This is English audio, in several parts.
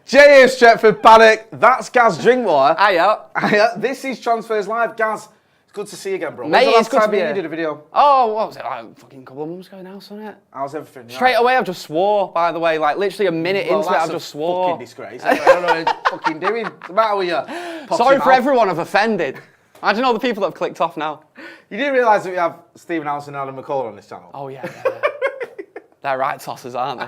Jay Stretford, Paddock, that's Gaz Drinkwater. Hiya. This is Transfers Live. Gaz, it's good to see you again, bro. Mate, When's it's the good last to be time here. you did a video? Oh, what was it? Like, fucking couple of months ago now, wasn't it? How's everything? Straight away, I've just swore, by the way. Like, literally a minute into it, I've just swore. Fucking disgrace. Anyway, I don't know what you're fucking doing. What's the matter with you? Sorry for everyone I've offended. Imagine all the people that have clicked off now. You do realise that we have Stephen House and Adam McCullough on this channel? Oh, yeah. They're right tossers, aren't they?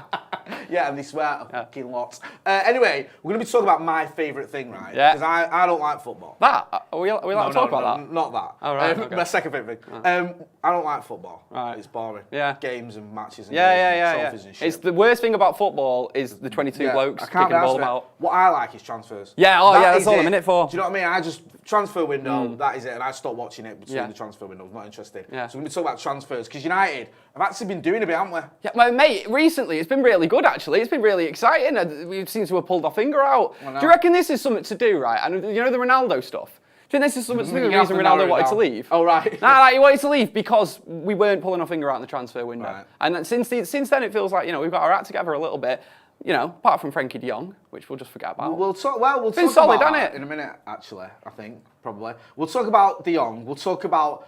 Yeah, and they swear a fucking lot. Anyway, we're going to be talking about my favourite thing, right? Yeah. Because I don't like football. That? Are we allowed to talk about that? Not that. Oh, right. Okay. My second favourite thing. I don't like football. Right. It's boring. Yeah. Games and matches and selfies and shit. It's the worst thing about football is the 22 blokes kicking the ball about. What I like is transfers. Yeah, that's all I'm in it for. Do you know what I mean? Transfer window, that is it, and I stopped watching it between the transfer windows, not interested. Yeah. So we're going to talk about transfers, because United have actually been doing a bit, haven't we? Yeah, well, mate, recently it's been really good, actually. It's been really exciting. We seem to have pulled our finger out. Do you reckon this is something to do, right? And you know the Ronaldo stuff? Do you think this is something to do with the reason Ronaldo wanted to leave? Oh, right. Nah, he wanted to leave because we weren't pulling our finger out in the transfer window. Right. And since then, it feels like, we've got our act together a little bit. Apart from Frankie Young, which we'll just forget about. We'll talk solid, about hasn't that it? in a minute, actually, I think, probably. We'll talk about De Jong. We'll talk about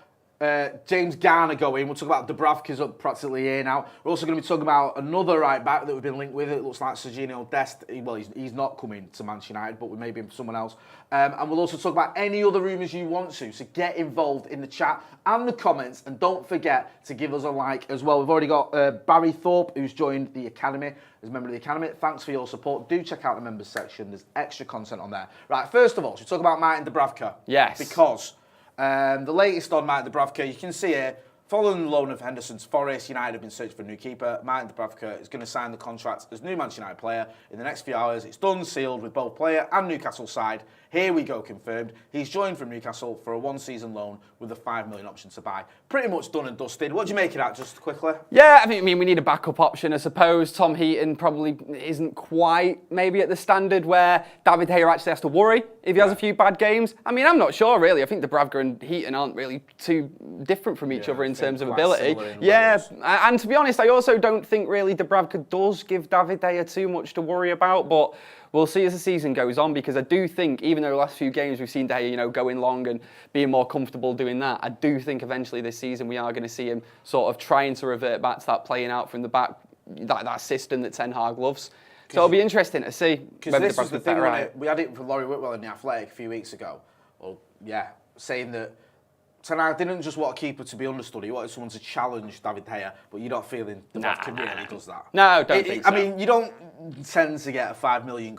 James Garner going. We'll talk about Dubravka's up practically here now. We're also going to be talking about another right back that we've been linked with. It looks like Sergino Dest. Well, he's not coming to Manchester United, but we may be someone else. And we'll also talk about any other rumours you want to. So get involved in the chat and the comments. And don't forget to give us a like as well. We've already got Barry Thorpe, who's joined the Academy as a member of the Academy. Thanks for your support. Do check out the members section. There's extra content on there. Right, first of all, should we talk about Martin Dubravka? Yes. Because the latest on Martin Dubravka, you can see here, following the loan of Henderson's Forest, United have been searching for a new keeper. Martin Dubravka is going to sign the contract as new Manchester United player in the next few hours. It's done, sealed with both player and Newcastle side. Here we go, confirmed. He's joined from Newcastle for a one-season loan with a $5 million option to buy. Pretty much done and dusted. What do you make of that, just quickly? Yeah, I mean, we need a backup option, I suppose. Tom Heaton probably isn't quite maybe at the standard where David Gea actually has to worry if he has a few bad games. I mean, I'm not sure, really. I think Dubravka and Heaton aren't really too different from each other in terms of ability. Yeah, and to be honest, I also don't think really Dubravka does give David Gea too much to worry about, but we'll see as the season goes on, because I do think, even though the last few games we've seen De Gea, going long and being more comfortable doing that, I do think eventually this season we are going to see him sort of trying to revert back to that playing out from the back, that system that Ten Hag loves. So it'll be interesting to see. Because this was the thing, we had it for Laurie Whitwell in The Athletic a few weeks ago. Well, yeah, saying that Ten Hag didn't just want a keeper to be understudy, he wanted someone to challenge David Gea, but you're not feeling Dubravka really does that. No, don't think so. I mean, you don't tend to get a £5 million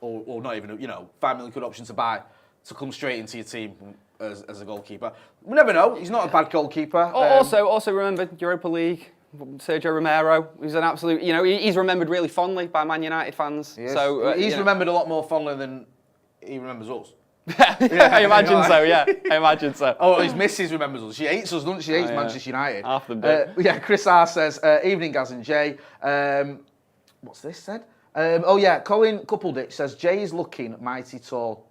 or not even, £5 million option to buy to come straight into your team as a goalkeeper. We never know. He's not a bad goalkeeper. Also remember Europa League. Sergio Romero, who's an absolute, he's remembered really fondly by Man United fans. Yes. So he's remembered a lot more fondly than he remembers us. I imagine so, yeah. I imagine so. Oh, his missus remembers us. She hates us, doesn't she? She hates Manchester United. Half them do. Chris R says, evening, Gaz and Jay. What's this said? Colin Coupledick says, Jay's looking mighty tall.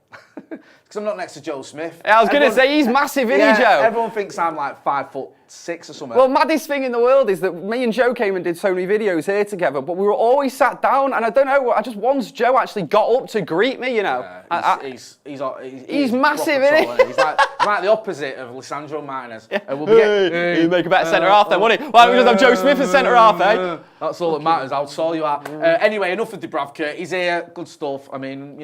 Because I'm not next to Joe Smith. Yeah, I was going to say, he's massive, isn't he, Joe? Everyone thinks I'm like 5'6" or something. Well, maddest thing in the world is that me and Joe came and did so many videos here together, but we were always sat down, and I don't know, once Joe actually got up to greet me, he's massive, isn't he? He's like the opposite of Lisandro Martinez. He'd make a better centre-half then, wouldn't he? Why don't we just have Joe Smith as centre-half, eh? That's all that matters, how tall you are. Anyway, enough of Dubravka. He's here, good stuff. I mean,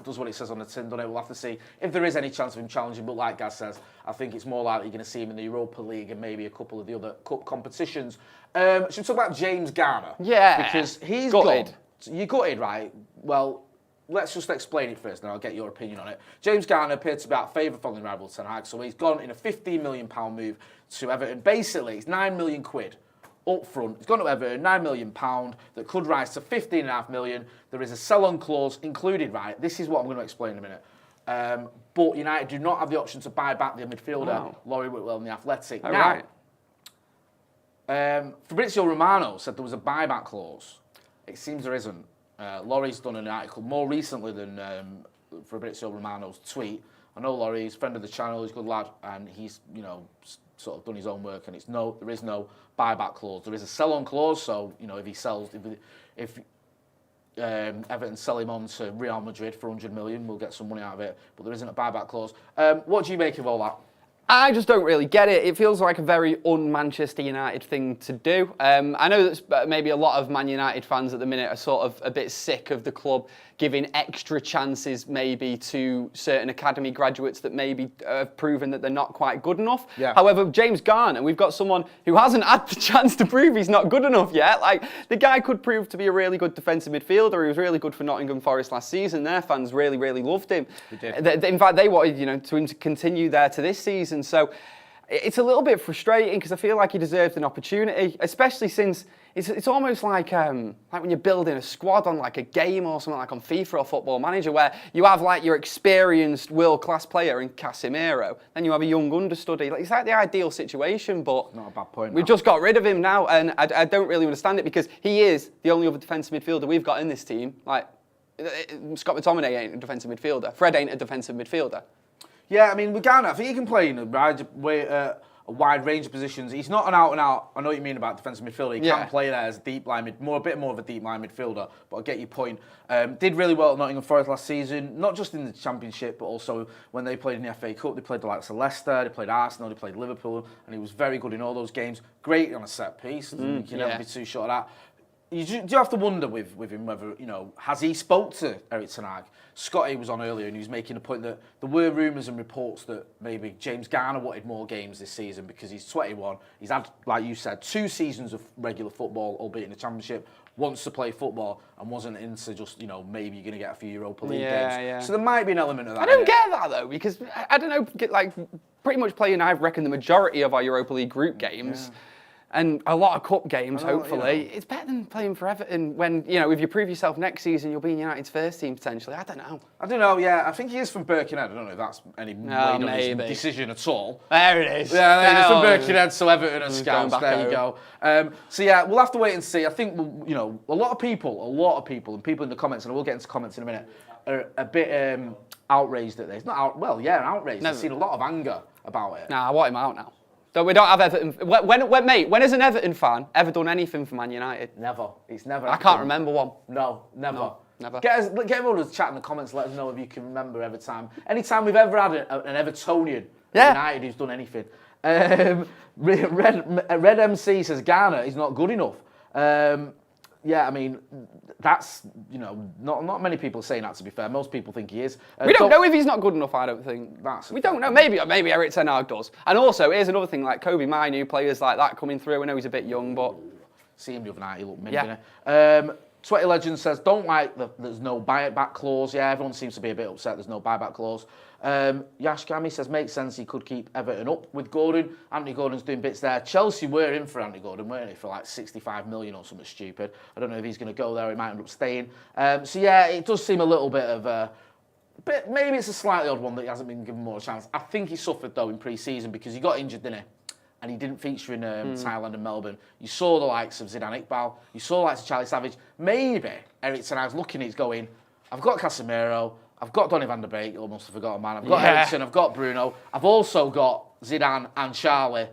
does what it says on the tin, doesn't it? We'll have to see if there is any chance of him challenging, but like Gaz says, I think it's more likely you're going to see him in the Europa League and maybe a couple of the other cup competitions. Should we talk about James Garner? Yeah. Because he's gutted. You're gutted, right? Well, let's just explain it first, and I'll get your opinion on it. James Garner appeared to be out of favour following rival Ten Hag, so he's gone in a £15 million move to Everton. Basically, it's £9 million up front. He's gone to Everton, £9 million that could rise to $15.5 million. There is a sell-on clause included, right? This is what I'm going to explain in a minute. But United do not have the option to buy back the midfielder, Laurie Whitwell in The Athletic. Fabrizio Romano said there was a buyback clause. It seems there isn't. Laurie's done an article more recently than Fabrizio Romano's tweet. I know Laurie, he's a friend of the channel, he's a good lad, and he's, sort of done his own work, and there is no buyback clause. There is a sell-on clause, so, if he sells, if Everton sell him on to Real Madrid for 100 million. We'll get some money out of it, but there isn't a buyback clause. What do you make of all that? I just don't really get it. It feels like a very un-Manchester United thing to do. I know that maybe a lot of Man United fans at the minute are sort of a bit sick of the club giving extra chances maybe to certain academy graduates that maybe have proven that they're not quite good enough. Yeah. However, James Garner, we've got someone who hasn't had the chance to prove he's not good enough yet. Like, the guy could prove to be a really good defensive midfielder. He was really good for Nottingham Forest last season. Their fans really, really loved him. They did. In fact, they wanted, to him to continue there to this season. So it's a little bit frustrating because I feel like he deserved an opportunity, especially since it's almost like when you're building a squad on like a game or something like on FIFA or Football Manager, where you have like your experienced world-class player in Casemiro, then you have a young understudy. Like, it's like the ideal situation, but not a bad point. We've just got rid of him now, and I don't really understand it because he is the only other defensive midfielder we've got in this team. Like, Scott McTominay ain't a defensive midfielder. Fred ain't a defensive midfielder. Yeah, I mean, with Garner, I think he can play in a wide range of positions. He's not an out-and-out, I know what you mean about defensive midfielder. He can play there as a deep line, a bit more of a deep line midfielder, but I get your point. Did really well at Nottingham Forest last season, not just in the Championship, but also when they played in the FA Cup. They played the likes of Leicester, they played Arsenal, they played Liverpool, and he was very good in all those games. Great on a set piece, you can never be too short of that. You do have to wonder with him whether, has he spoke to Erik ten Hag? Scotty was on earlier and he was making a point that there were rumours and reports that maybe James Garner wanted more games this season because he's 21. He's had, like you said, 2 seasons of regular football, albeit in the Championship, wants to play football and wasn't into just, maybe you're going to get a few Europa League games. Yeah. So there might be an element of that. I don't get that though, because I don't know, like pretty much playing, I reckon, the majority of our Europa League group games. Yeah. And a lot of cup games, hopefully. It's better than playing for Everton when, if you prove yourself next season, you'll be in United's first team potentially. I don't know. Yeah. I think he is from Birkenhead. I don't know if that's any weight on his decision at all. There it is. Yeah, he's from Birkenhead, so Everton and Scouts. There you go. So yeah, we'll have to wait and see. I think, a lot of people, and people in the comments, and we'll get into comments in a minute, are a bit outraged at this. Outraged. I've seen a lot of anger about it. Nah, I want him out now. So we don't have Everton. When has an Everton fan ever done anything for Man United? Never. It's never. I can't remember one. No, never. No, never. Get everyone to chat in the comments. Let us know if you can remember every time. Any time we've ever had an Evertonian at United who's done anything. Red MC says Garner is not good enough. I mean, that's, not many people are saying that, to be fair. Most people think he is. We don't know if he's not good enough, I don't think. We don't know. Maybe Erik ten Hag does. And also, here's another thing, like Kobe Minu, players like that coming through. I know he's a bit young, but... See him the other night, he looked mint, didn't he? 20 Legend says, don't like there's no buyback clause. Yeah, everyone seems to be a bit upset there's no buyback clause. Yash Gami says, makes sense, he could keep Everton up with Gordon. Anthony Gordon's doing bits there. Chelsea were in for Anthony Gordon, weren't they, for like 65 million or something stupid. I don't know if he's going to go there, he might end up staying. So yeah, it does seem a little bit of maybe it's a slightly odd one that he hasn't been given more chance. I think he suffered though in pre-season because he got injured, didn't he? And he didn't feature in Thailand and Melbourne. You saw the likes of Zidane Iqbal. You saw the likes of Charlie Savage. Maybe Erik ten Hag's looking at it going, I've got Casemiro, I've got Donny van der Beek, almost forgot a man. I've got Eriksen, I've got Bruno. I've also got Zidane and Charlie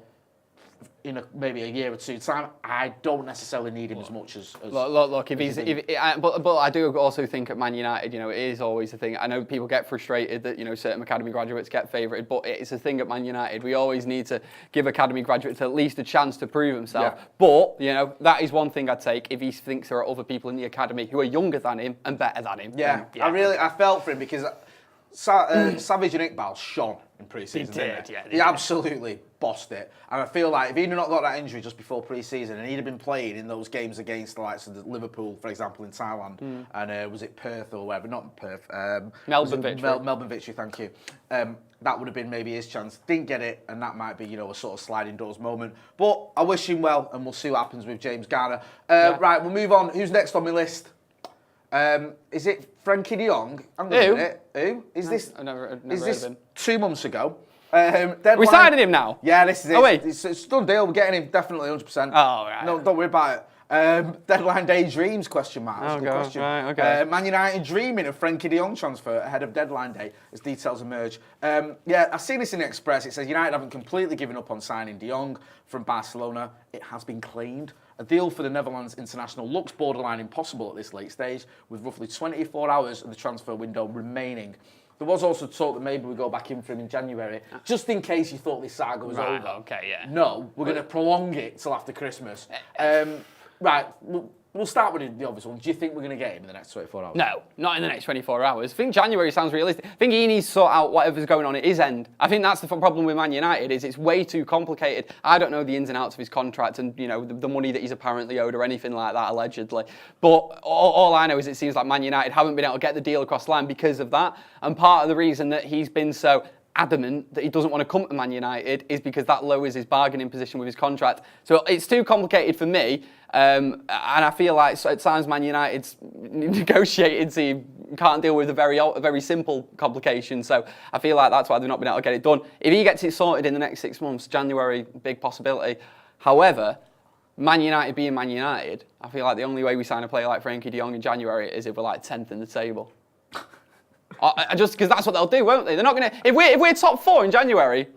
in maybe a year or two time. I don't necessarily need him as much as look. But I do also think at Man United, it is always a thing. I know people get frustrated that certain academy graduates get favoured, but it's a thing at Man United. We always need to give academy graduates at least a chance to prove himself. Yeah. But that is one thing I'd take if he thinks there are other people in the academy who are younger than him and better than him. Yeah, I felt for him because Savage and Iqbal shone in pre-season. He absolutely bossed it. And I feel like if he'd not got that injury just before pre-season and he'd have been playing in those games against the likes of Liverpool, for example, in Thailand, and was it Perth or whatever? Not Perth. Melbourne Victory. Melbourne Victory, thank you. That would have been maybe his chance. Didn't get it, and that might be, a sort of sliding doors moment. But I wish him well, and we'll see what happens with James Garner. Right, we'll move on. Who's next on my list? Is it Frankie Young? Who? Is this? I've never is this heard of him. 2 months ago? We signing him now? Yeah, this is it. Oh, wait. It's a done deal. We're getting him definitely 100%. Oh, right. No, don't worry about it. Deadline day dreams, question mark. That's a good question. Right, okay. Man United dreaming of Frankie de Jong transfer ahead of deadline day as details emerge. I've seen this in the Express. It says United haven't completely given up on signing de Jong from Barcelona. It has been claimed. A deal for the Netherlands international looks borderline impossible at this late stage, with roughly 24 hours of the transfer window remaining. There was also talk that maybe we go back in for him in January, just in case you thought this saga was over. Okay, yeah. No, we're going to prolong it till after Christmas. Right, we'll start with the obvious one. Do you think we're going to get him in the next 24 hours? No, not in the next 24 hours. I think January sounds realistic. I think he needs to sort out whatever's going on at his end. I think that's the problem with Man United, is it's way too complicated. I don't know the ins and outs of his contract and, the money that he's apparently owed or anything like that, allegedly. But all I know is it seems like Man United haven't been able to get the deal across the line because of that. And part of the reason that he's been so adamant that he doesn't want to come to Man United is because that lowers his bargaining position with his contract. So it's too complicated for me, and I feel like at times Man United's negotiating team can't deal with a very simple complication. So I feel like that's why they've not been able to get it done. If he gets it sorted in the next 6 months, January, big possibility. However, Man United being Man United, I feel like the only way we sign a player like Frankie de Jong in January is if we're like 10th in the table. Just because that's what they'll do, won't they? They're not going to. If we're top 4 in January.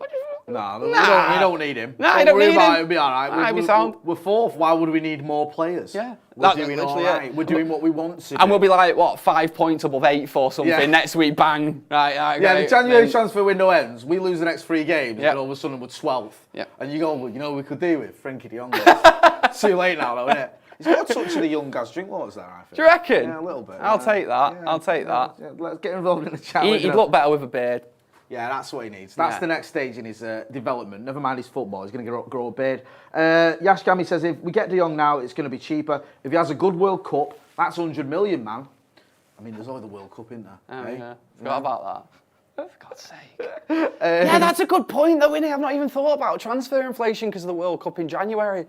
No, we don't need him. No, you don't need him. It'll be all right. We're 4th. Why would we need more players? Yeah, we're doing all right. We're doing what we want to do. And we'll be like, 5 points above 8th or something next week. Bang. Right, yeah, the January transfer window ends. We lose the next 3 games, and all of a sudden we're 12th. Yeah. And you go, what we could do with Frankie de Jong. Too late now, though, isn't it? He's got a touch of the young guys drink waters there, I think. Do you reckon? Yeah, a little bit. I'll take that. I'll take that. Yeah, let's get involved in the challenge. He'd look better with a beard. Yeah, that's what he needs. That's the next stage in his development. Never mind his football. He's going to grow a beard. Yash Gami says, if we get De Jong now, it's going to be cheaper. If he has a good World Cup, that's 100 million, man. I mean, there's only the World Cup, isn't there? Oh, yeah. Forgot about that. For God's sake. Yeah, that's a good point, though, isn't it? I've not even thought about transfer inflation because of the World Cup in January.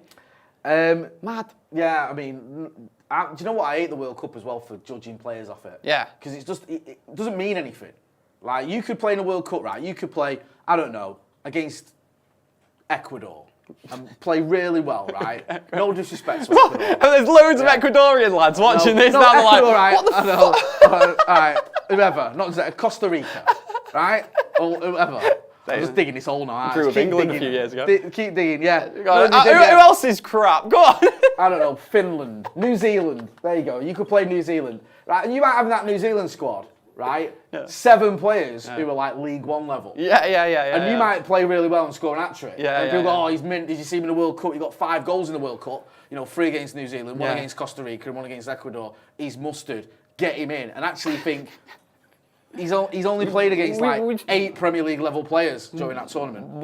Mad. Yeah, I mean, do you know what? I hate the World Cup as well for judging players off it. Yeah. Because it doesn't mean anything. Like, you could play in a World Cup, right? You could play, I don't know, against Ecuador and play really well, right? No disrespect to Ecuador. There's loads of Ecuadorian lads watching this. Now they're Ecuador, like, what the fuck? All right, whoever. Not just Costa Rica, right? Or whoever. I'm just digging this hole now. Drew of England a few years ago. Keep digging, yeah. Who else is crap? Go on. I don't know, Finland, New Zealand. There you go. You could play New Zealand. Right? And you might have that New Zealand squad, right? Yeah. 7 players who are like League One level. Yeah. And you might play really well and score an hat-trick. And people go, he's mint. Did you see him in the World Cup? He got 5 goals in the World Cup. 3 against New Zealand, 1 against Costa Rica, and 1 against Ecuador. He's mustard. Get him in. And actually think... He's only played against 8 Premier League level players during that tournament.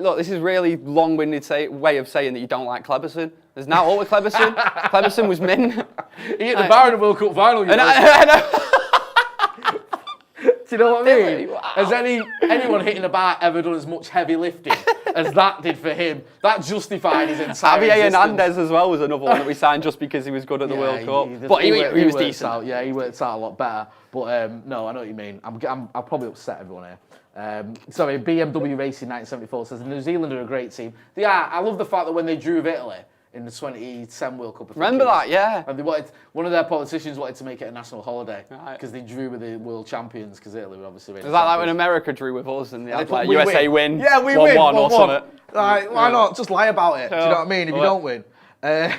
Look, this is really long-winded way of saying that you don't like Kleberson. There's now all with Kleberson. Kleberson was min. He hit the bar in the World Cup final. I know. Do you know what I mean? Wow. Has anyone hitting the bar ever done as much heavy lifting as that did for him? That justified his entire Javier Hernandez as well was another one that we signed just because he was good at the World Cup. But he was decent. He worked out a lot better. But no, I know what you mean. I'll probably upset everyone here. Sorry, BMW Racing 1974 says New Zealand are a great team. Yeah, I love the fact that when they drew with Italy in the 2010 World Cup. Remember that, yeah. And one of their politicians wanted to make it a national holiday because they drew with the world champions because Italy would obviously win. Was that like when America drew with us and they had like USA win? Yeah, we win 1-1 or something. Like, why not? Just lie about it. Do you know what I mean? If you don't win. I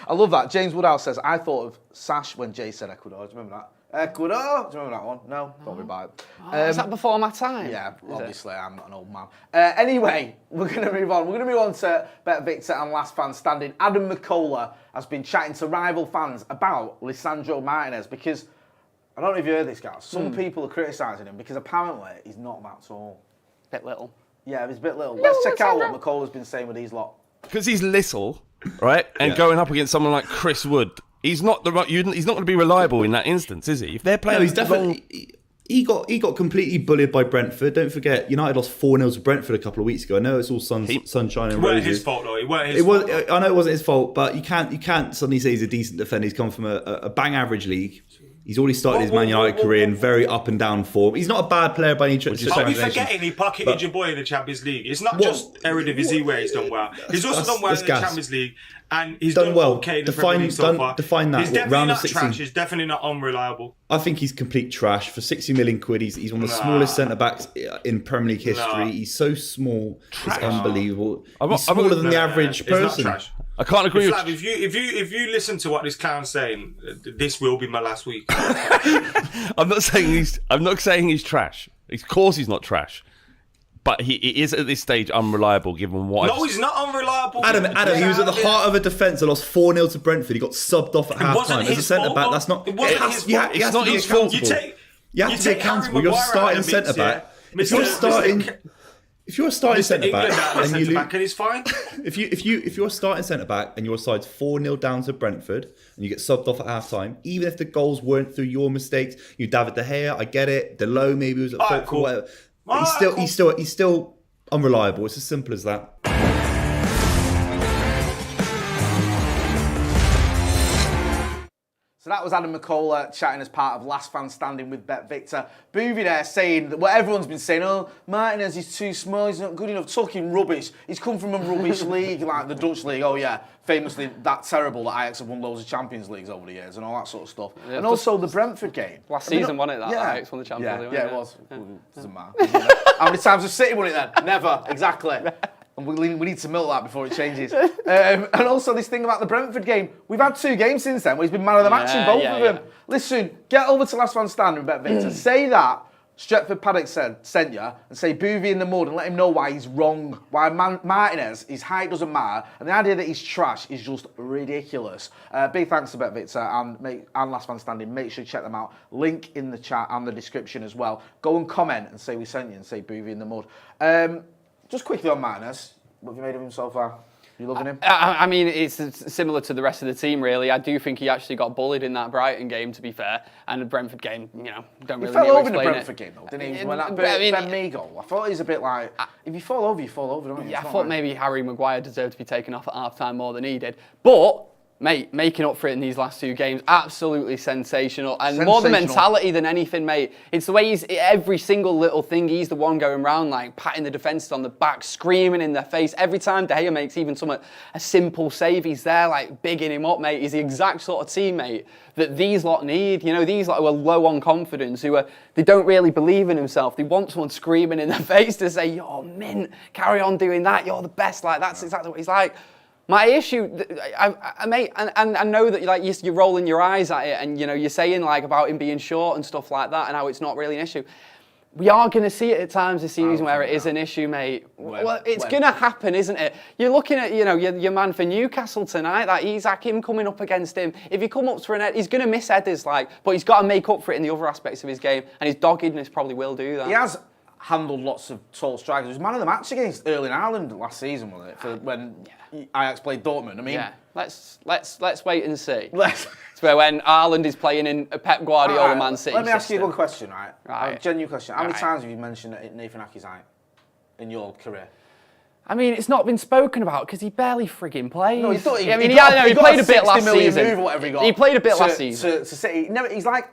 love that. James Woodhouse says, I thought of Sash when Jay said Ecuador. Do you remember that? Ecuador. Do you remember that one? No? Don't worry about it. Is that before my time? Yeah, obviously, I'm not an old man. Anyway, we're going to move on. We're going to move on to BetVictor and Last Fan Standing. Adam McCullough has been chatting to rival fans about Lisandro Martinez because, I don't know if you heard this, guys, some people are criticising him because apparently he's not that tall. Bit little. Yeah, he's a bit little. Let's check out what McCullough's been saying with these lot. Because he's little, right, and going up against someone like Chris Wood, he's not he's not going to be reliable in that instance, is he? If they're playing, no, he's definitely. He got completely bullied by Brentford. Don't forget, United lost 4-0 to Brentford a couple of weeks ago. I know it's all sunshine and roses. It wasn't his fault, though. It wasn't his fault. I know it wasn't his fault, but you can't suddenly say he's a decent defender. He's come from a bang average league. He's already started his Man United career in very up and down form. He's not a bad player by any stretch of the Are we imagination. forgetting he pocketed your boy in the Champions League? It's not just Eredivisie where he's done well. He's also done well in the Champions League, and he's done well okay in the Premier League so far. Define that. He's definitely round not of 16. trash. He's definitely not unreliable. I think he's complete trash. For 60 million quid, he's one of the smallest centre-backs in Premier League history. He's so small. It's unbelievable. He's smaller than the average person. Not trash. I can't agree with if you listen to what this clown's saying, this will be my last week. I'm not saying he's trash. Of course he's not trash. But he is at this stage unreliable given what he's not unreliable. Adam, he was at the heart of a defence that lost 4-0 to Brentford. He got subbed off at half-time. As a centre-back, that's not... It's not his fault. You have to be accountable. You're starting centre-back. If you're a starting centre-back and you lose... It's fine. If you're a starting centre-back and your side's 4-0 down to Brentford and you get subbed off at half-time, even if the goals weren't through your mistakes, David De Gea, I get it. Delo maybe was at fault for whatever. He's still unreliable. It's as simple as that. So that was Adam McCullough chatting as part of Last Fan Standing with BetVictor. Boovy there saying that what everyone's been saying, oh, Martinez is too small, he's not good enough, talking rubbish. He's come from a rubbish league, like the Dutch league, oh yeah, famously that terrible that Ajax have won loads of Champions Leagues over the years and all that sort of stuff. Yeah, and also the Brentford game. Last season won it, Ajax won the Champions League. Yeah, it was. Yeah. Doesn't matter. How many times has City won it then? Never, exactly. And we need to milk that before it changes. And also this thing about the Brentford game. We've had 2 games since then where he's been man of the match in both of them. Listen, get over to Last Man Standing with BetVictor. Say that Stretford Paddock sent you and say Boovy in the mud and let him know why he's wrong. Why Martinez, his height doesn't matter. And the idea that he's trash is just ridiculous. Big thanks to BetVictor and Last Man Standing. Make sure you check them out. Link in the chat and the description as well. Go and comment and say we sent you and say Boovy in the mud. Just quickly on Martinez, what have you made of him so far? You loving him? I mean, it's similar to the rest of the team, really. I do think he actually got bullied in that Brighton game, to be fair, and the Brentford game. Don't really need to explain it. He fell over in the Brentford game, though, didn't he? When that Ben Mee goal, I thought he's a bit like, if you fall over, you fall over, don't you? Yeah, I thought maybe Harry Maguire deserved to be taken off at half-time more than he did, but. Mate, making up for it in these last 2 games, absolutely sensational. And more the mentality than anything, mate. It's the way he's, every single little thing, he's the one going around, like, patting the defences on the back, screaming in their face. Every time De Gea makes even a simple save, he's there, like, bigging him up, mate. He's the exact sort of teammate that these lot need. These lot who are low on confidence, they don't really believe in themselves. They want someone screaming in their face to say, you're mint, carry on doing that, you're the best. Like, that's exactly what he's like. My issue, mate, and I know that like you're rolling your eyes at it, and you're saying like about him being short and stuff like that, and how it's not really an issue. We are going to see it at times this season where it is an issue, mate. Well, it's going to happen, isn't it? You're looking at your man for Newcastle tonight, that Isak, him coming up against him. If he come up for an head, he's going to miss headers, but he's got to make up for it in the other aspects of his game, and his doggedness probably will do that. He has handled lots of tall strikers. He was man of the match against Erling Haaland last season, wasn't it? For when Ajax played Dortmund. I mean, let's wait and see. It's where when Haaland is playing in a Pep Guardiola Man City. Let me ask you one question, right? A genuine question. How many times have you mentioned Nathan Ake's height in your career? I mean, it's not been spoken about because he barely frigging plays. No, he played a bit last season. He played a bit last season. To City, he's like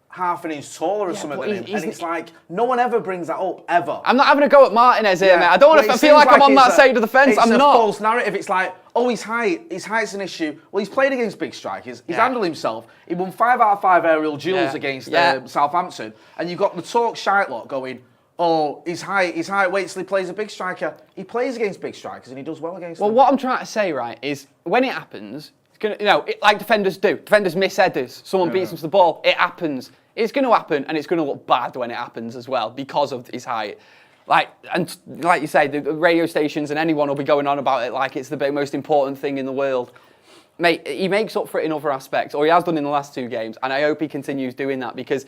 half an inch taller or something than him, and it's like no one ever brings that up ever. I'm not having a go at Martinez here, mate. I don't want to feel like I'm on that side of the fence. I'm not. It's a false narrative. It's like, oh, his height's an issue. Well, he's played against big strikers. He's handled himself. He won 5 out of 5 aerial duels against Southampton, and you've got the talk shite lot going, oh, his height, wait till he plays a big striker. He plays against big strikers and he does well against them. Well, what I'm trying to say, right, is when it happens, it's gonna, like defenders do. Defenders miss headers. Someone beats them to the ball. It happens. It's going to happen, and it's going to look bad when it happens as well because of his height. Like you say, the radio stations and anyone will be going on about it like it's the most important thing in the world. Mate, he makes up for it in other aspects, or he has done in the last 2 games, and I hope he continues doing that because,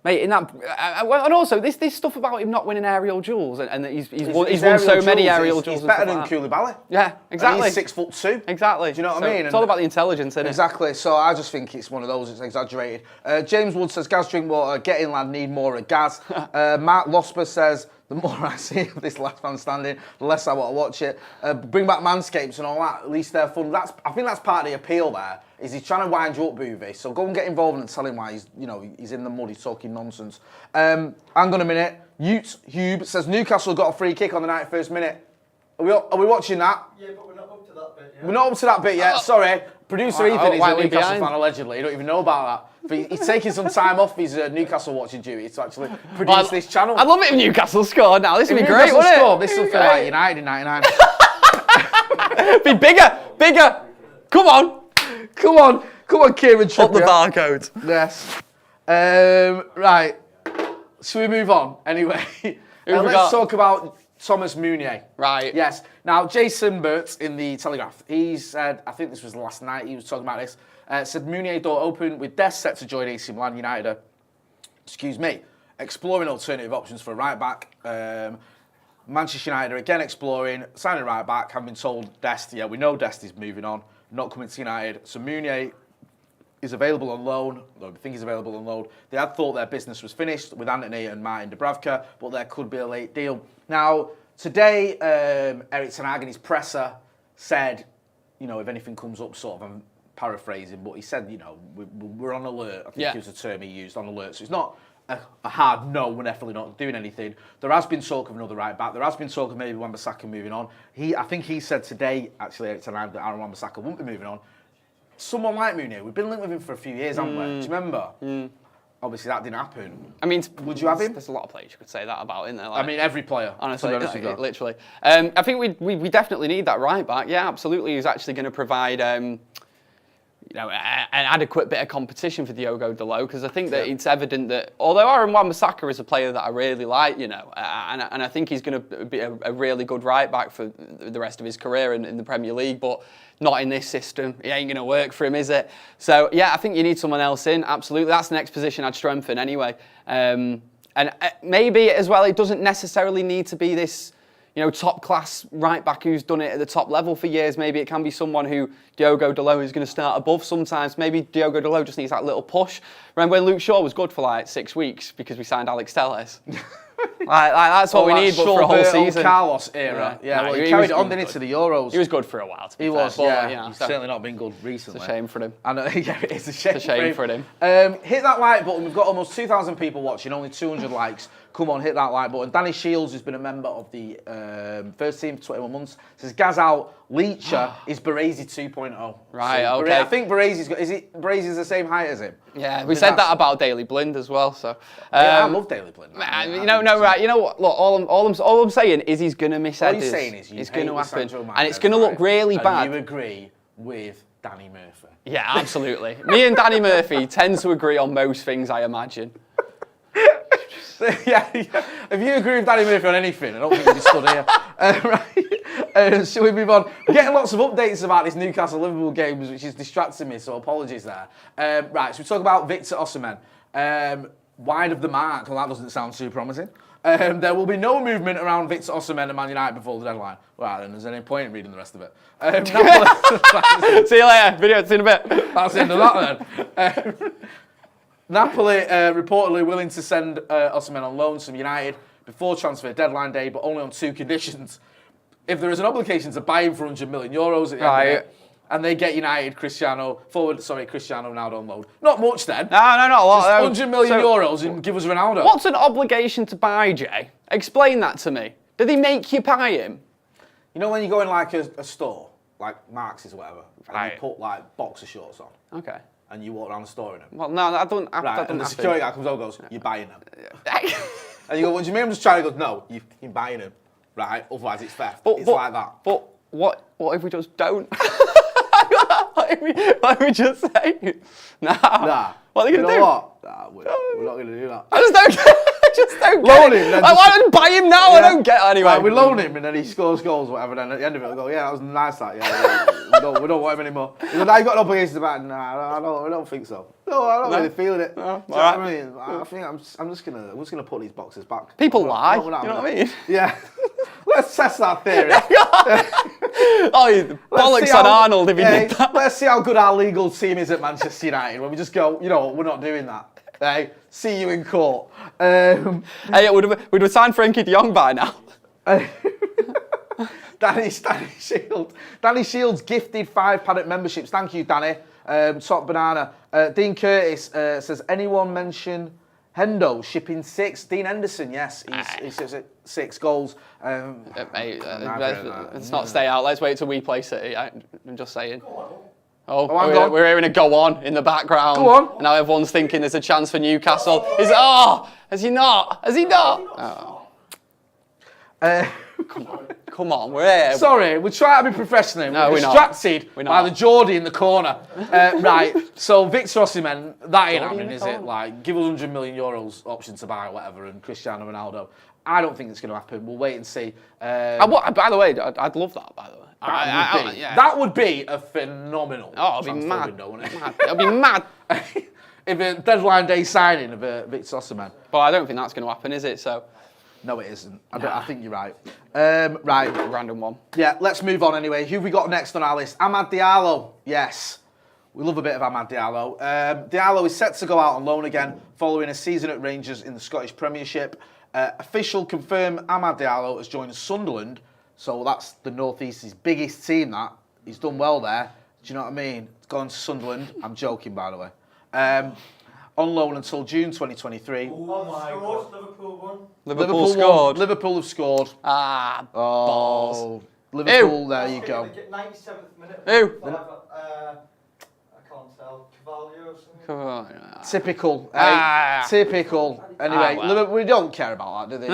mate, in that, and also this stuff about him not winning aerial duels, and that he's won so many aerial duels. He's better than Koulibaly. Yeah, exactly. And he's 6'2". Exactly. Do you know what I mean? It's all about the intelligence, isn't it? Exactly. So I just think it's one of those. It's exaggerated. James Wood says, "Gaz, drink water. Get in, lad. Need more of Gaz." Matt Losper says, "The more I see of this Last Man Standing, the less I want to watch it. Bring back Manscapes and all that. At least they're fun." I think that's part of the appeal there. Is he's trying to wind you up, Boovy? So go and get involved and tell him why he's in the mud. He's talking nonsense. Hang on a minute. Hube says Newcastle got a free kick on the 91st minute. Are we watching that? Yeah, but we're not up to that bit yet. We're not up to that bit yet. Sorry. Producer Ethan is a Wildly Newcastle behind. fan, allegedly. You don't even know about that. But he's taking some time off his Newcastle watching duty to actually produce Well, this channel. I'd love it if Newcastle scored now. This would be great, Newcastle wouldn't scored, it? this will feel like United in 99. Be bigger. Come on, Kieran Trippier. up the barcode. Yes. Right. Should we move on? Anyway, we let's got? talk about Thomas Munier. Right. Yes. Now, Jason Burt in the Telegraph, he said, I think this was last night, he was talking about this, said Munier door open with Dest set to join AC Milan United. Exploring alternative options for a right back. Manchester United are again exploring, signing a right back, having been told Dest, we know Dest is moving on, not coming to United. So Munier is available on loan, though we think he's available on loan. They had thought their business was finished with Anthony and Martin Dubravka, but there could be a late deal. Now, today, Erik ten Hag in his presser said, if anything comes up, sort of, I'm paraphrasing, but he said, we're on alert. I think it was the term he used, on alert. So it's not a hard no, we're definitely not doing anything. There has been talk of another right back. There has been talk of maybe Wan-Bissaka moving on. I think he said today, actually, Erik ten Hag, that Aaron Wan-Bissaka won't be moving on. Someone like Munier, we've been linked with him for a few years, haven't we? Do you remember? Obviously, that didn't happen. I mean, would you have him? There's a lot of players you could say that about, isn't there? I mean, every player. Honestly, to be honest with you. literally. I think we definitely need that right back. Yeah, absolutely. He's actually going to provide an adequate bit of competition for Diogo Dalot, because I think that it's evident that although Aaron Wan-Bissaka is a player that I really like, and I think he's going to be a really good right back for the rest of his career in the Premier League, but not in this system. It ain't going to work for him, is it? So yeah, I think you need someone else in. Absolutely, that's the next position I'd strengthen anyway. And maybe as well, it doesn't necessarily need to be this, top class right back who's done it at the top level for years. Maybe it can be someone who Diogo Dalot is going to start above sometimes. Maybe Diogo Dalot just needs that little push. Remember when Luke Shaw was good for like 6 weeks because we signed Alex Telles? That's what we need, but for a whole season. Carlos era. Yeah, he carried it on, didn't he, to the Euros. He was good for a while, to be fair. Was, but, he's certainly not been good recently. It's a shame for him. I know, it's a shame, It's a shame for him. Hit that like button. We've got almost 2,000 people watching, only 200 likes. Come on, hit that like button. Danny Shields, who's been a member of the first team for 21 months, says Gazal Leacher is Baresi 2.0. Right, so, okay. I think Baresi's the same height as him? Yeah, we said that about Daley Blind as well. So I love Daley Blind. Right. You know what? Look, all I'm saying is he's going to miss What headers. you're saying is it's going to happen, Sandro and it's going to look really and bad. You agree with Danny Murphy? Yeah, absolutely. Me and Danny Murphy tend to agree on most things, I imagine. yeah. If you agree with Danny Murphy on anything, I don't think you'd be stood here. Right. Shall we move on? We're getting lots of updates about this Newcastle-Liverpool games, which is distracting me, so apologies there. Right, so we talk about Victor Osimhen. Wide of the mark, well, that doesn't sound too promising. There will be no movement around Victor Osimhen and Man United before the deadline. Well, then there's any point in reading the rest of it. See you later. Video, see you in a bit. That's the end of that then. Napoli reportedly willing to send Osimhen on loan to United before transfer deadline day, but only on 2 conditions. If there is an obligation to buy him for €100 million at the end of it, and they get United Cristiano Ronaldo on loan. Not much then. No, not a lot. Just €100 million and give us Ronaldo. What's an obligation to buy, Jay? Explain that to me. Did they make you buy him? You know when you go in like a store, like Marx's or whatever, and you put like boxer shorts on. Okay. And you walk around the store in them. Well, no, I don't. And the security guy comes over and goes, "You're buying them." And you go, "What do you mean? I'm just trying to go." No, you're buying them, right? Otherwise, it's theft. It's like that. But what if we just don't? What if we just say, nah? What are they gonna do? What? Nah, we're not gonna do that. I just don't Loan get him. it. Why don't buy him now? I don't get it anyway. Right, we loan him and then he scores goals or whatever. Then at the end of it, we'll go, "Yeah, that was nice. That we don't want him anymore." He goes, "Now you got an obligation to buy him." Nah, I don't think so. No, I'm not really feeling it. No. Do you know what I mean? I think I'm just gonna put these boxes back. People lie. You know what I mean? Yeah. Let's test that theory. Bollocks on Arnold if he did that. Let's see how good our legal team is at Manchester United when we just go, we're not doing that. Hey, see you in court. Hey, we'd have signed Frankie Young by now. Danny Shields gifted 5 Paddock memberships. Thank you, Danny. Top banana. Dean Curtis says, anyone mention Hendo shipping 6? Dean Henderson, yes, he's 6 goals. Mate, let's not stay out. Let's wait till we play City. I'm just saying. hang on. We're hearing a go on in the background. Go on. And now everyone's thinking there's a chance for Newcastle. Has he not? Oh. Come on, we're here. Sorry, we're trying to be professional. No, we're distracted by the Geordie in the corner. Right, so Victor Osimhen, that ain't happening, is it? Like, give us €100 million option to buy or whatever, and Cristiano Ronaldo. I don't think it's going to happen. We'll wait and see. By the way, I'd love that, by the way. That would be a phenomenal it'd be mad. window, wouldn't it? It'd be mad. If a deadline day signing of Victor Osimhen. But I don't think that's going to happen, is it? So. No, it isn't. I think you're right. Right. Random one. Yeah, let's move on anyway. Who have we got next on our list? Amad Diallo. Yes. We love a bit of Amad Diallo. Diallo is set to go out on loan again following a season at Rangers in the Scottish Premiership. Official confirm Amad Diallo has joined Sunderland. So that's the North East's biggest team, that. He's done well there. Do you know what I mean? It's gone to Sunderland. I'm joking, by the way. On loan until June 2023. Liverpool scored. Liverpool have scored. Balls. Liverpool, there you go. 97th minute. Who? I can't tell. Cavalier or something. Typical. Typical. Anyway, well. Liverpool, we don't care about that, do they?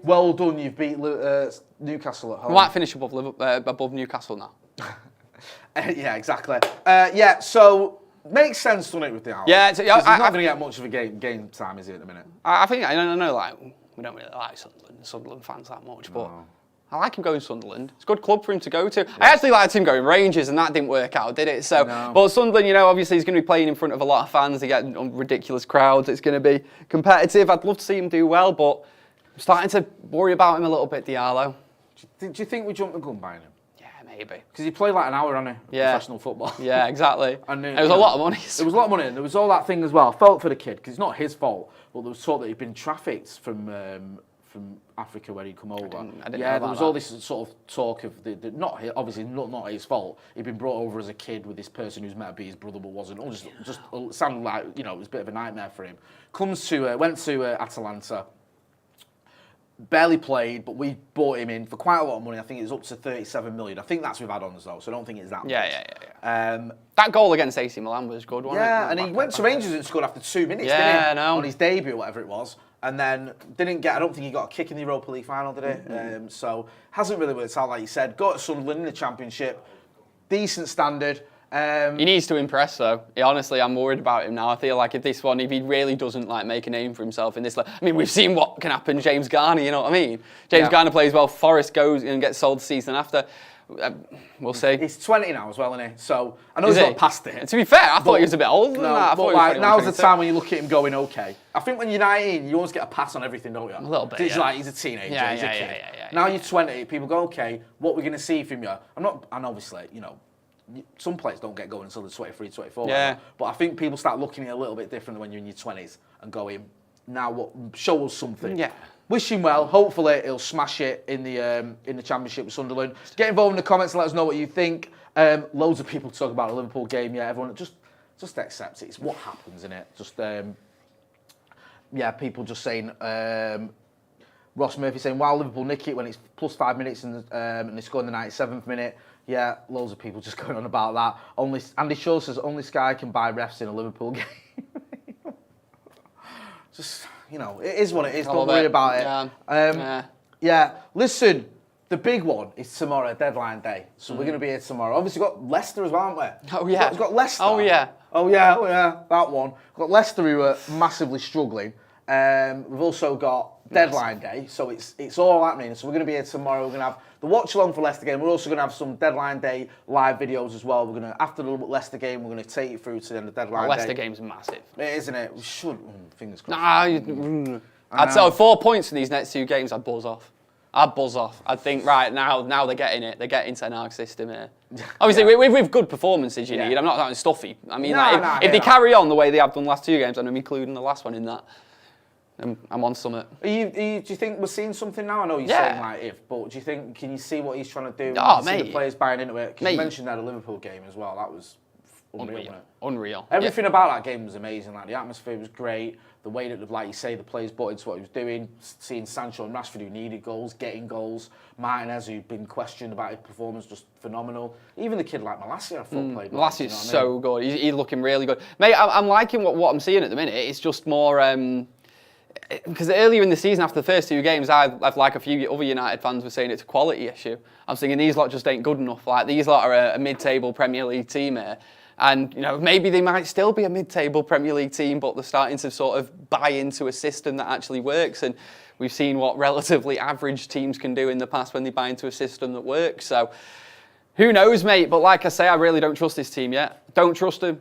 Well done, you've beat Newcastle at home. We might finish above Newcastle now. Yeah, exactly. So makes sense, doesn't it, with the hour? Yeah, he's not going to get much of a game time, is he, at the minute? I think, I don't know, like, we don't really like Sunderland fans that much, but I like him going Sunderland. It's a good club for him to go to. Yeah. I actually liked him going Rangers, and that didn't work out, did it? So, but Sunderland, obviously he's going to be playing in front of a lot of fans. They get ridiculous crowds. It's going to be competitive. I'd love to see him do well, but I'm starting to worry about him a little bit, Diallo. Do you think we jumped the gun buying him? Maybe. Because he played like an hour on professional football. Yeah, exactly. And it was a lot of money. It was a lot of money, and there was all that thing as well. I felt for the kid, because it's not his fault, but there was talk that he'd been trafficked from Africa where he'd come over. I didn't know there was that. all this sort of talk of obviously not his fault. He'd been brought over as a kid with this person who's meant to be his brother but wasn't. Just sounded like it was a bit of a nightmare for him. Went to Atalanta. Barely played, but we bought him in for quite a lot of money. I think it's up to 37 million. I think that's with add-ons though, so I don't think it's that much. Yeah. That goal against AC Milan was good, wasn't it? Yeah, and he went to Rangers and scored after 2 minutes, didn't he? On his debut, whatever it was. And then I don't think he got a kick in the Europa League final, did he? So hasn't really worked out, like you said. Got to Sunderland in the Championship. Decent standard. He needs to impress, though. Honestly, I'm worried about him now. I feel like if he really doesn't make a name for himself in this, we've seen what can happen. James Garner, you know what I mean? James Garner plays well. Forrest goes and gets sold the season after. We'll see. He's 20 now as well, isn't he? So I know he's not past it. To be fair, I thought he was a bit older than that. Now's the time when you look at him going, okay. I think when you're 19, you always get a pass on everything, don't you? A little bit. He's he's a teenager, he's a kid. Now you're 20, people go, okay, what we're going to see from you? And obviously, some players don't get going until they're 23, 24. Yeah. But I think people start looking at it a little bit differently when you're in your 20s and going, now show us something. Yeah. Wish him well. Hopefully he'll smash it in the Championship with Sunderland. Get involved in the comments and let us know what you think. Loads of people talk about a Liverpool game. Yeah, everyone just accept it. It's what happens, innit? Just people just saying. Ross Murphy saying, "Wow, Liverpool nick it when it's plus 5 minutes and they score in the 97th minute." Yeah, loads of people just going on about that. Andy Shaw says only Sky can buy refs in a Liverpool game. Just, it is what it is. Don't worry about it. Yeah. Listen, the big one is tomorrow, deadline day. So we're going to be here tomorrow. Obviously, we've got Leicester as well, haven't we? Oh, yeah. We've got Leicester. Oh, yeah. Oh, yeah, that one. We've got Leicester who are massively struggling. We've also got deadline day, so it's all happening. So we're going to be here tomorrow. We're going to have the watch along for Leicester game. We're also going to have some deadline day live videos as well. We're going to, after the Leicester game, we're going to take you through to the end of deadline day. Leicester game's massive. It is, isn't it? We should. Fingers crossed. I'd say 4 points for these next 2 games. I'd buzz off. I'd think, right, now they're getting it. They're getting Ten Hag's system here. Obviously, with good performances, you need. I'm not that stuffy. I mean, if they carry on the way they have done the last 2 games, and I'm including the last one in that, I'm on summit. Do you think we're seeing something now? I know you're saying but do you think, can you see what he's trying to do? Oh, See mate. the players buying into it? Because you mentioned that a Liverpool game as well. That was unreal. Wasn't it? Unreal. Everything about that game was amazing. Like the atmosphere was great. The way that, like you say, the players bought into what he was doing. Seeing Sancho and Rashford, who needed goals, getting goals. Martinez, who'd been questioned about his performance, just phenomenal. Even the kid like Malacia, I thought played well. Malacia's so good. He's looking really good. Mate, I'm liking what I'm seeing at the minute. It's just more... because earlier in the season, after the first 2 games, I've like a few other United fans were saying it's a quality issue. I'm thinking these lot just ain't good enough. Like these lot are a mid-table Premier League team here. And, you know, maybe they might still be a mid-table Premier League team, but they're starting to sort of buy into a system that actually works. And we've seen what relatively average teams can do in the past when they buy into a system that works. So, who knows, mate? But like I say, I really don't trust this team yet. Don't trust them.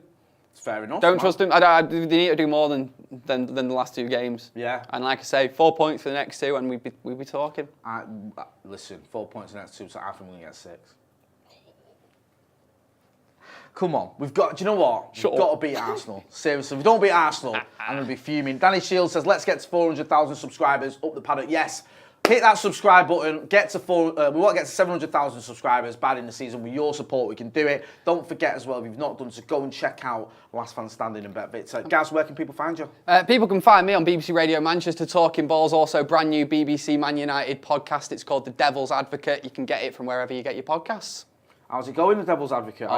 It's fair enough. Don't trust them. They need to do more than the last 2 games. Yeah. And like I say, 4 points for the next 2, and we'd be talking. Listen, 4 points in the next 2, so I think we're going to get 6. Come on, we've got. Do you know what? We've got to beat Arsenal. Seriously, if we don't beat Arsenal, I'm going to be fuming. Danny Shields says, let's get to 400,000 subscribers. Up the paddock. Yes. Hit that subscribe button. Get to we want to get to 700,000 subscribers by the end of the season. With your support, we can do it. Don't forget as well, if you've not done so, go and check out Last Man Standing and BetVictor. Gaz, where can people find you? People can find me on BBC Radio Manchester, Talking Balls. Also, brand new BBC Man United podcast. It's called The Devil's Advocate. You can get it from wherever you get your podcasts. How's it going, The Devil's Advocate?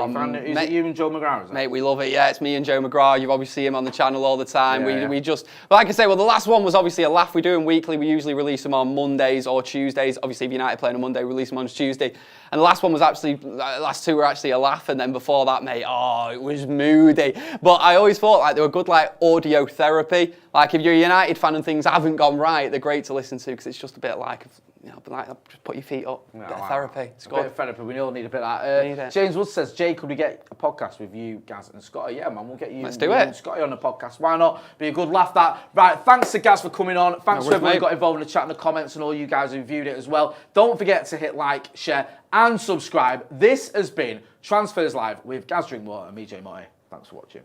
Is it you and Joe McGrath? Is it? Mate, we love it. Yeah, it's me and Joe McGrath. You obviously see him on the channel all the time. Yeah. We just, like I say, well, the last one was obviously a laugh. We do them weekly. We usually release them on Mondays or Tuesdays. Obviously, if United play on a Monday, we release them on Tuesday. And the last one was actually, the last 2 were actually a laugh. And then before that, mate, it was moody. But I always thought like they were good like audio therapy. Like if you're a United fan and things haven't gone right, they're great to listen to because it's just a bit like, just put your feet up, bit of therapy. It's good. Bit of therapy, we all need a bit of that. James Wood says, Jay, could we get a podcast with you, Gaz and Scotty? Yeah, man, we'll get you, Let's do it. And Scotty on the podcast. Why not? Be a good laugh that. Right, thanks to Gaz for coming on. Thanks to everyone who got involved in the chat and the comments and all you guys who viewed it as well. Don't forget to hit like, share and subscribe. This has been Transfers Live with Gaz Drinkwater and me, Jay Motti. Thanks for watching.